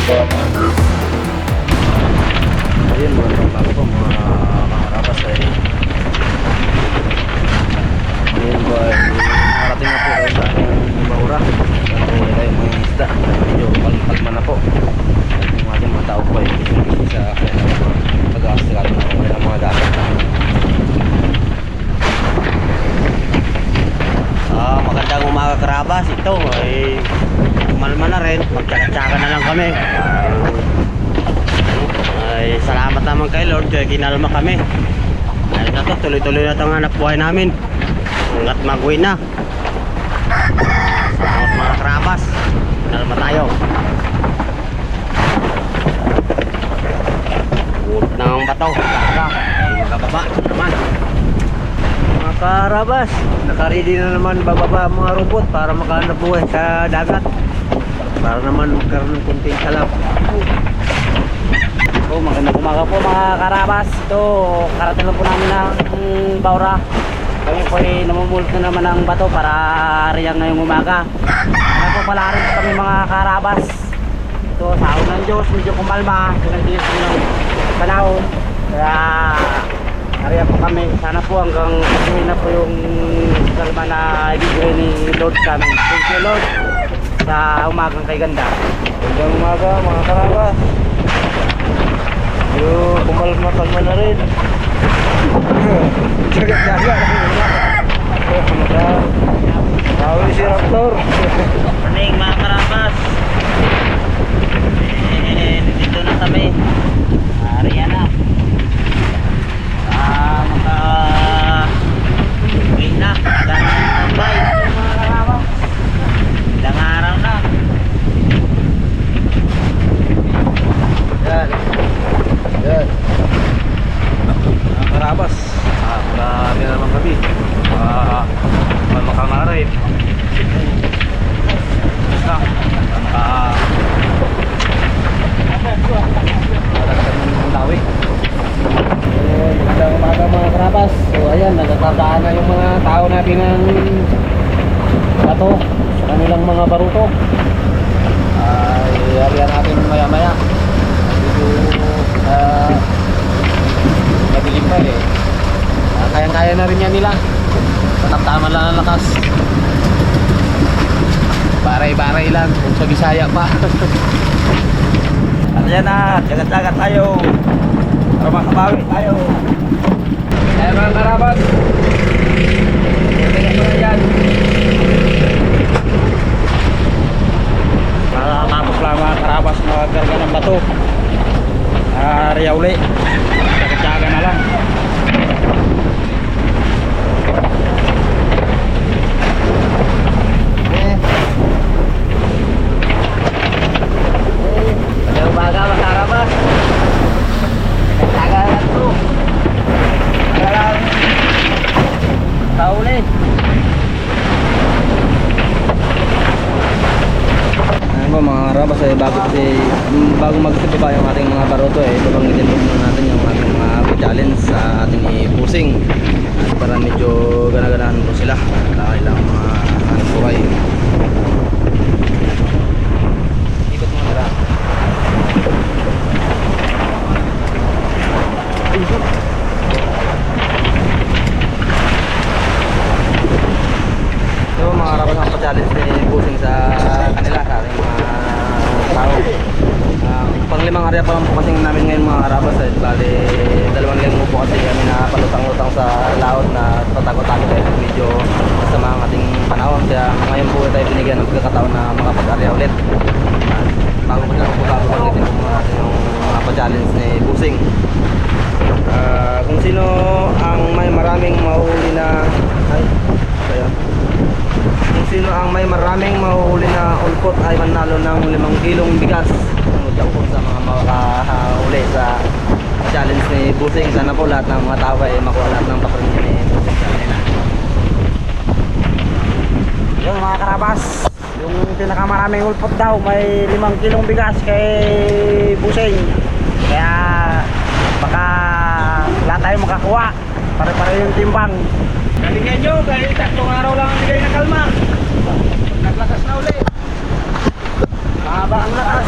Ayun, magandang bago po mga karabas ay ngayon po ay nakarating na po tayo sa ating Baura. Nakahuli tayo mga isda, medyo kalma na po yung ating mga tao po ay sa pag-aastikado na po ng mga gamit. Magandang umaga karabas. Ito ay kumalma na rin, magtsaka-tsaka na lang kami. Ay salamat naman kay Lord kaya kinalma kami. Ayos na to, tuloy-tuloy na itong hanap buhay namin hanggat mag-uwi na. Salamat mga karabas, kinalma tayo. Huwag na ang bato, kaka magkababa naman. Mga karabas, nakaready na naman bababa mga robot para makahanap buhay sa dagat, para naman magkaroon ng kunting salap. Magandang umaga po mga karabas. Ito, karating lang po namin ng Baura. Kami po ay namumulot na naman ng bato para riyang ngayong umaga. Kaya po pala rin po kami mga karabas. Ito, sa aon ng Diyos, medyo kumalma. Pinagdilis po ng panahon. Kaya nariyan po kami. Sana po hanggang patuloy na po yung kalma na ibigay ni Lord sa amin. Thank you Lord sa umagang kay ganda. Magandang umaga mga karabas. Yo, kumalma na rin. Jagat-jagat. Tawag si Raptor. Morning mga karabas. Dito na kami. Ariyan na. Uwi na. Tambay. Mga karabas. Ilang araw na. Yan. Yan. Mga karabas. Grabe na naman kami. Makangaray. Basta. Magandang umaga mga karabas. So ayan, nagtatandaan na yung mga tao natin ng bato sa kanilang mga baruto. Harihan natin maya maya. Madilim pa eh. Kayang-kaya na rin yan nila. Tatamtaman lang ang lakas. Baray-baray lang kung sa Bisaya pa. Ayan na. Jagat-jagat tayo. Para makabawi tayo. Kaya mga karabas, tingnan mo na yan. Nakakapos lang mga karabas magkarga ng bato. Riyaw uli. Tsaga-tsaga na lang. Magandang umaga mga karabas. Jagat-jaga lang to. Walang tauli. Ano po mga karabas ay bago magsipa yung ating mga baroto eh, babanggitin po natin yung ating mga challenge sa ating ipusing para medyo ganaganahan po sila dahil lang mga hanap buhay. Ikot mo nila. So mga karabas ang pa-challenge ni pusing sa kanila sa ating mga tao. Panglimang area pa lang po kasi namin ngayon mga karabas eh. Bali, 2 linggo po kasi kami na palutang-lutang sa laot na tatago-tago tayo medyo masama ang ating panahon. Kaya ngayon po tayo binigyan ng pagkakataon na makapag-area ulit. Bago po lang po bago-bagitin po natin yung mga pa-challenge ni Busing. Kung sino ang may maraming mahuli na kung sino ang may maraming mahuhuli na ulpot ay manalo ng 5 kilong bigas. Diyan po sa mga makahuli sa challenge ni Busing. Sana po lahat ng mga tao ay makuha lahat ng papremyo ni Busing sa kanila. Yung mga karabas, yung pinakamaraming ulpot daw may 5 kilong bigas kay Busing. Kaya baka lahat tayo makakuha. Pare-pare yung timbang. Galingan nyo dahil 3 araw lang ang bigay na kalma. Naglakas na ulit. Mahaba ang lakas.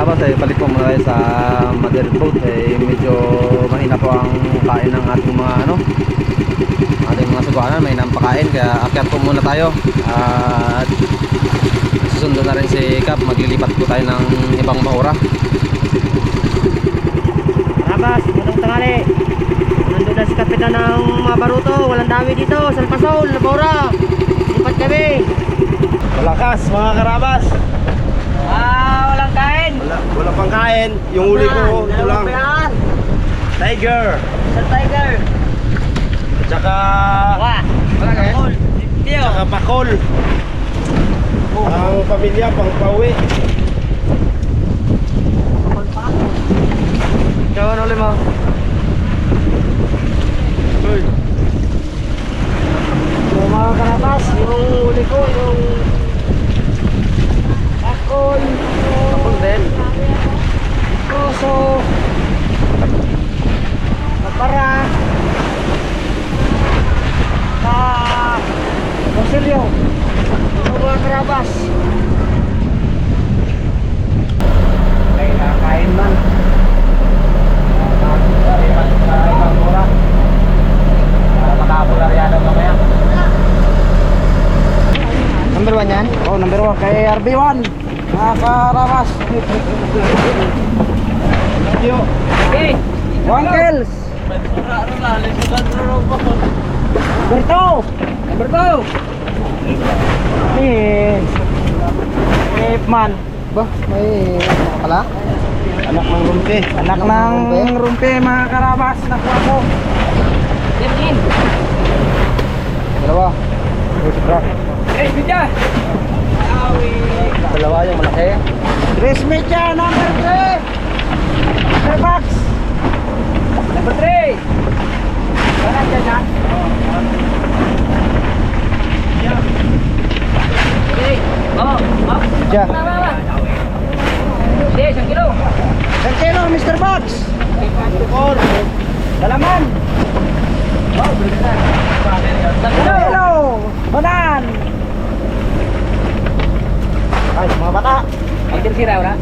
karabas ay balik po muna tayo sa mother boat. Medyo mahina po ang kain ng ating mga ating mga suguanan, may nampakain, kaya akyat po muna tayo at susunod na rin si Cap, maglilipat po tayo ng ibang bahura. Karabas, magandang tanghali. Nandun na si Kapitan ng mga baruto. Walang dami dito, Salpasol, Labora. Lipat kami. Malakas mga karabas. Walang kain. Wala pang kain. Yung uli ko, ito lang. Tiger. Sa Tiger. At saka Pakol. saka pakol. Ang pamilya pang pauwi. Kawan ulit mo. Uy. So mga karabas, yung uli ko, yung pakol. Kapag din. Koso. Kapara. Konsilyo. Yung mga karabas. Ay, nakain man. Number 1 yan? Oh, number 1 kay RB1. Mga karabas. Yo. Okay. Wankels. Berto. Berto. Yes. Man. Bah, may pala. Anak ng rumpi. Anak ng rumpe mga karabas. Nakuha ko. Yan. Dalawa. Media. Dalawa yung malaki. Tres media number 3. Number box. Number 3. Kanan dyan yan. Okay. Oh. Siya. Hindi, 1 kilo. 1 kilo, Mr. Box. Or. Dalaman. Oh, 1 kilo. Banan. Ay, mga bata. Ang sira wala?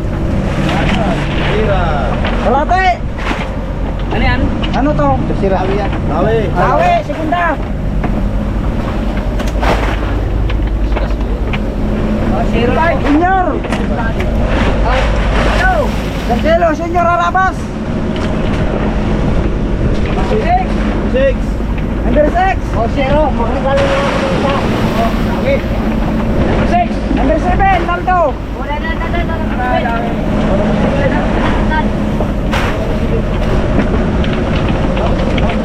Sira. Kalate. Ano yan? Ano to? Sira. Lawi yan. Lawi. Lawi, segunda. Zero light, senior. Ano? Gandelo, senior Arabas. 6. Number 6. Oh, zero. Makakalo na ako ng isa. Okay. Number 6. Number 7, Naldo. Wala na.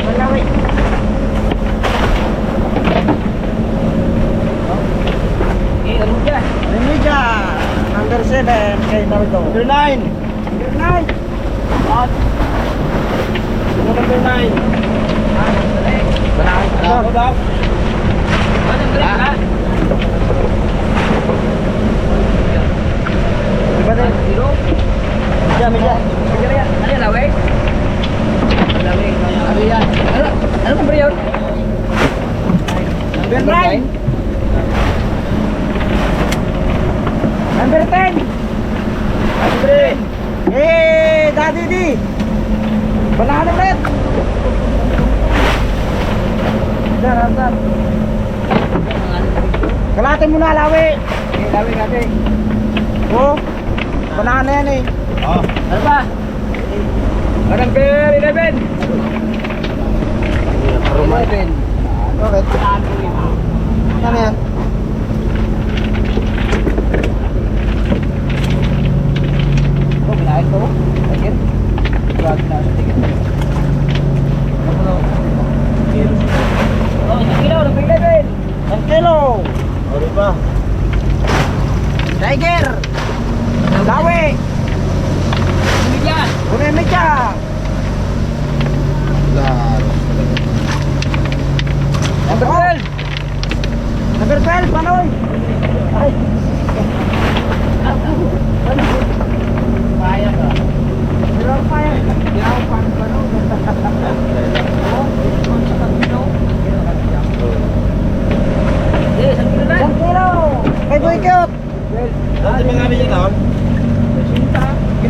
Malawi. Remija. Number 7 kay Naldo. Number 9. Number 9. Number 9. Hold up. Number 9. Number 10. Daddy D. Banana bread. Dar. Kalate muna, Lawi. Lawi natin. Oh, banana yan eh. Oh. Ano ba? Number 11. Rumah. 11. Bakit? Ano yan? Oh, binahin ko. Again. Grabe na sa tingin. Oh, 1 kilo, number 11. 1 kilo. O, di ba? Tiger. Lawi. Media. Laro. Number 12. Number 12, Panoy. Ay. Fire ka. Fire.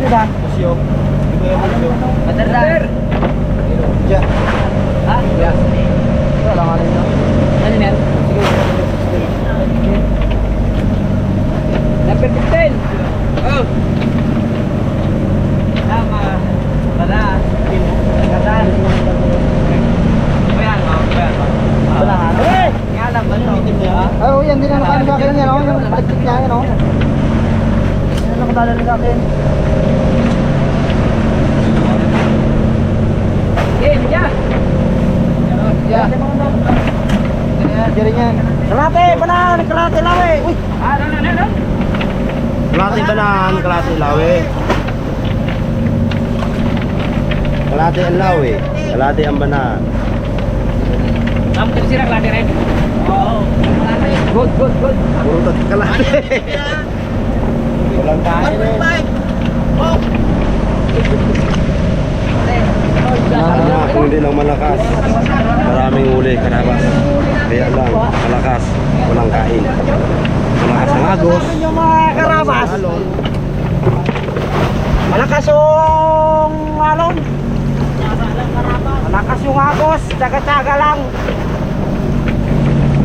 ba? Musyo. Ito yung musyo. Pater. Diyan. Ha? Yes. Wala nga rin. Ano yan? Number 15. Oh. Tama. Wala. Katan. Ayan, ayan. Wala. Eh! Nga lang ba ito? Oh, yan din ang nakano sa akin yan, oh. Yung paligpit niya yan, oh. Yan ang nakadala sa akin. Eh, diyan. Yan. Yan yan. Kalate, banan, kalate lawe. Uy. Ano? Kalate banan, kalate lawe. Kalate ang lawe, kalate ang banan. Kamu kasi sira kalate rin. Oo. Good. Puro tat kalate. Walang kain eh. Kung hindi lang malakas, maraming uli, karabas. Kaya lang, malakas, walang kain. Malakas ang agos. Yung mga karabas. Malakas yung alon. Malakas yung agos, tsaga-tsaga lang.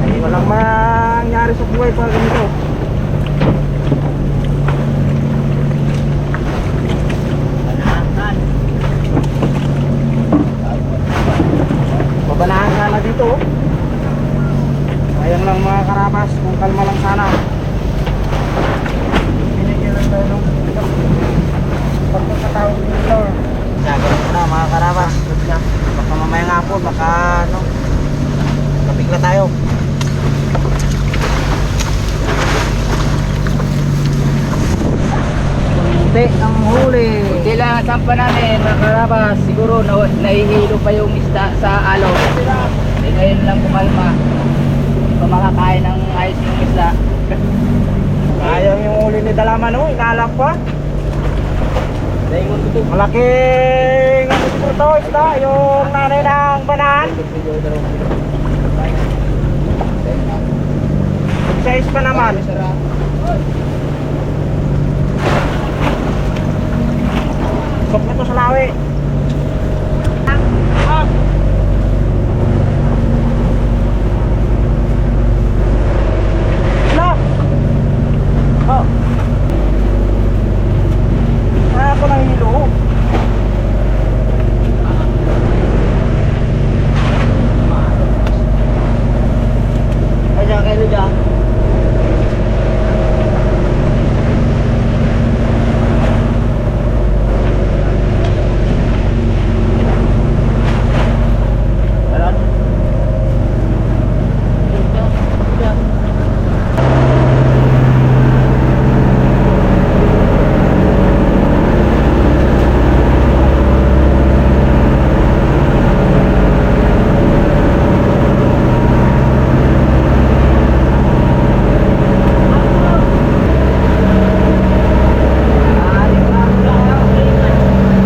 Ay, walang mangyari sa buhay pag ganito. Babanahan sana dito. Sayang lang mga karabas, kung kalma lang sana. Binigyan lang tayo ng pagkakatawag dito. Gagawin ko na mga karabas. Baka mamaya nga po, baka ano, kapigla tayo. Kunti ang huli. Kunti lang ang sampa namin, mga karabas. Siguro nahihilo pa yung isda sa alo. Eh, ngayon lang kumalma. Hindi pa makakain ng ayos yung isda. Sayang yung huli ni Dalaman, oh, inalak pa. Malaking ano ito, isda, yung nanay ng banahan. Size pa naman. Sok na to sa lawi. Look! Oh. Ako nang hilo. Ay, diyan kayo dyan.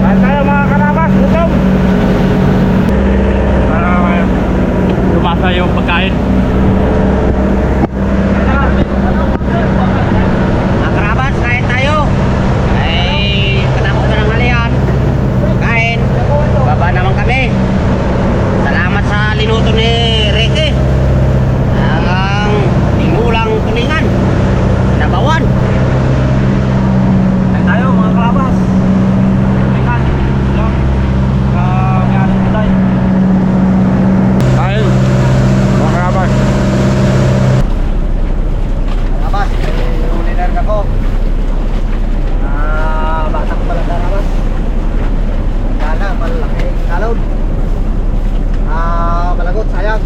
Kain tayo mga karabas, gutom. Lumasa yung pagkain. Mga karabas, kain tayo. Ay, katapos na ng halian. Kain. Baba naman kami. Salamat sa linuto ni Ricky. Ang tingulang kuningan. Nabawan. Kain tayo mga karabas. Kuningan. Lang. Kanyang kulay. Kain. Mga karabas. Karabas, ulinar ka ko. Bata ko pala karabas. Sana, malaki kalod. Malagot, sayang.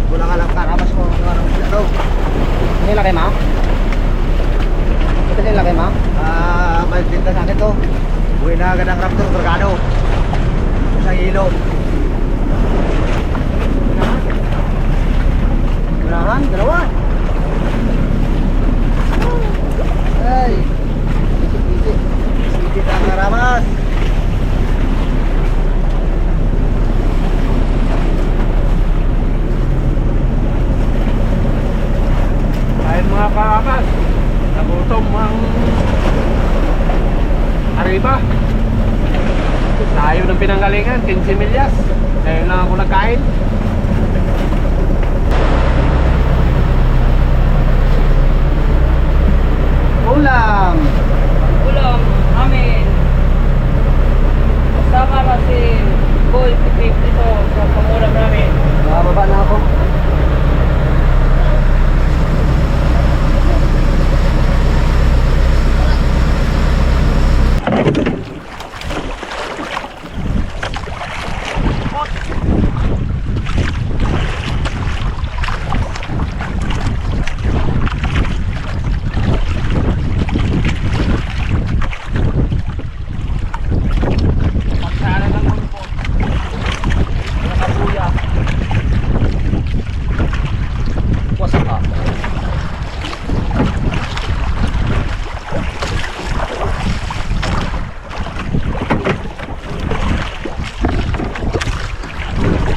Kulang ka lang karabas ko. Anong sila daw? Ano yung laki, ma? Ito yung laki, ma? May pinta sa akin to. Uwi na agad ang raptor, Torgado. Isang hilo. Unahan, dalawa. Ay. Isip-isip. Isip ang karabas. Kain mga karabas. Nagutom ang iba. Layo ng pinanggalingan, 15 milyas. Ngayon lang ako nagkain. Ulam! Ulam namin. Kasama na si Gold 50 to sa pangulam namin. Bababa na ako. Pagsara ng ulpo. Nakabuya. Wasak ka.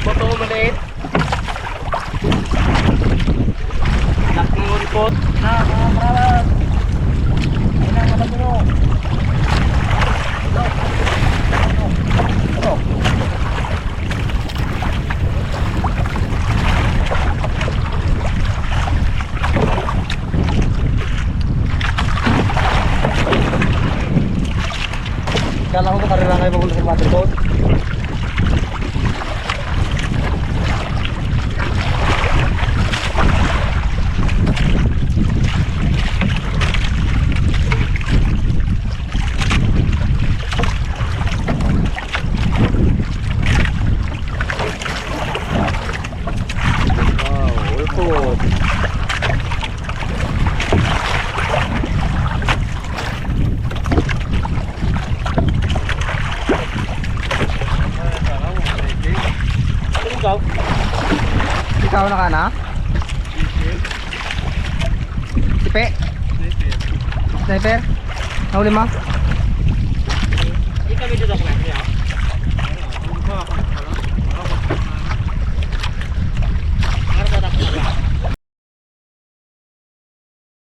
Boto maliit. Nakungulpot. Na, mga karabas. Yan ang alam nyo. Kala ko ba karera kayo papunta sa waterboat? Wow, ulpot. Ikaw na ka na? Sipe? Sniper? Nahuli mo?